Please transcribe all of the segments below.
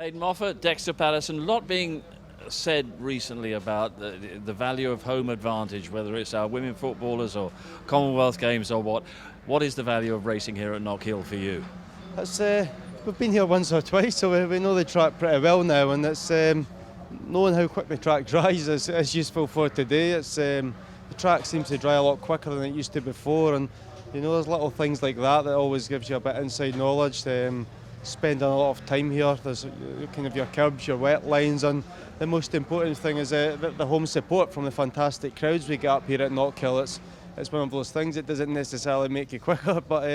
Aiden Moffat, Dexter, Patterson, a lot being said recently about the value of home advantage, whether it's our women footballers or Commonwealth Games or what. What is the value of racing here at Knockhill for you? It's, we've been here once or twice, so we know the track pretty well now, and it's knowing how quick the track dries is useful for today. It's the track seems to dry a lot quicker than it used to before, and there's little things like that always gives you a bit of inside knowledge. Spending a lot of time here, there's kind of your curbs, your wet lines, and the most important thing is the home support from the fantastic crowds we get up here at Knockhill. It's one of those things that doesn't necessarily make you quicker, but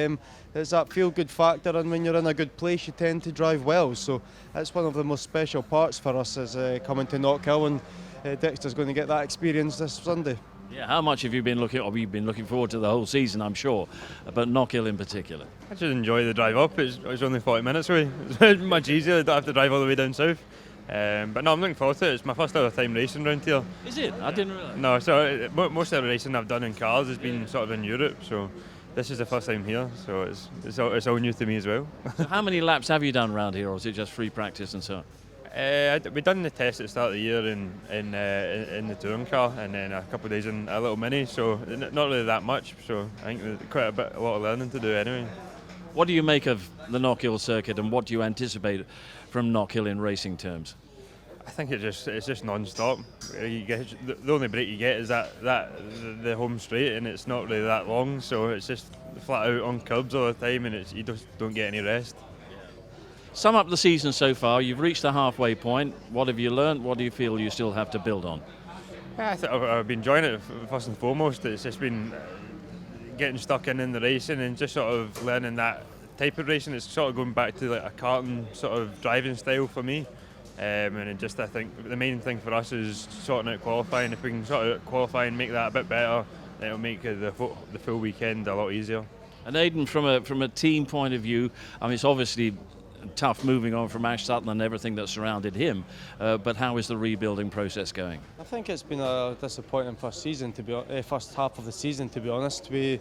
it's that feel-good factor, and when you're in a good place you tend to drive well, so it's one of the most special parts for us is coming to Knockhill, and Dexter's going to get that experience this Sunday. Yeah, how much have you been looking forward to the whole season, I'm sure, but Knockhill in particular? I just enjoy the drive up. It's only 40 minutes away. It's much easier. I don't have to drive all the way down south. But no, I'm looking forward to it. It's my first ever time racing around here. Is it? I didn't realise. No, so most of the racing I've done in cars has been sort of in Europe. So this is the first time here. So it's all new to me as well. So how many laps have you done around here, or is it just free practice and so on? We done the test at the start of the year in the touring car, and then a couple of days in a little mini, so not really that much. So I think there's quite a lot of learning to do anyway. What do you make of the Knockhill circuit, and what do you anticipate from Knockhill in racing terms? I think it's just non-stop. The only break you get is the home straight, and it's not really that long, so it's just flat out on curbs all the time, and you just don't get any rest. Sum up the season so far. You've reached the halfway point. What have you learned? What do you feel you still have to build on? Yeah, I've been enjoying it first and foremost. It's just been getting stuck in the racing and just sort of learning that type of racing. It's sort of going back to like a karting sort of driving style for me. And I think the main thing for us is sorting out qualifying. If we can sort of qualify and make that a bit better, then it'll make the full weekend a lot easier. And Aiden, from a team point of view, I mean, it's obviously tough moving on from Ash Sutton and everything that surrounded him, but how is the rebuilding process going? I think it's been a disappointing first half of the season, to be honest. With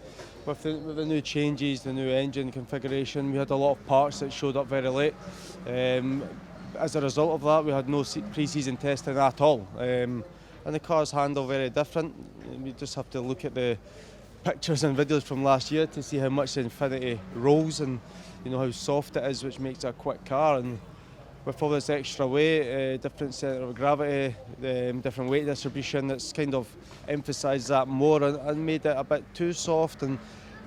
the new changes, the new engine configuration, we had a lot of parts that showed up very late. As a result of that, we had no pre-season testing at all, and the cars handle very different. We just have to look at the pictures and videos from last year to see how much the Infinity rolls and how soft it is, which makes it a quick car. And with all this extra weight, different centre of gravity, different weight distribution, it's kind of emphasised that more and made it a bit too soft. And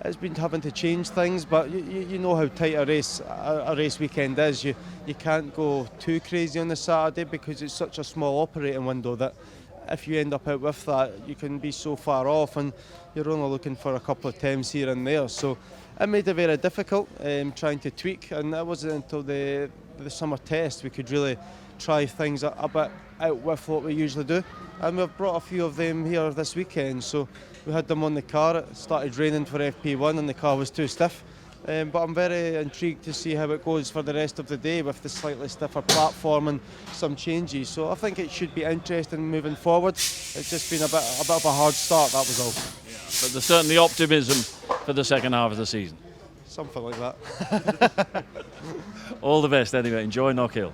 it's been having to change things, but you know how tight a race weekend is. You can't go too crazy on the Saturday because it's such a small operating window that if you end up out with that, you can be so far off, and you're only looking for a couple of times here and there. So it made it very difficult trying to tweak, and it wasn't until the summer test we could really try things a bit out with what we usually do. And we've brought a few of them here this weekend, so we had them on the car. It started raining for FP1 and the car was too stiff. But I'm very intrigued to see how it goes for the rest of the day with the slightly stiffer platform and some changes. So I think it should be interesting moving forward. It's just been a bit of a hard start, that was all. Yeah. But there's certainly optimism for the second half of the season. Something like that. All the best anyway. Enjoy Knockhill.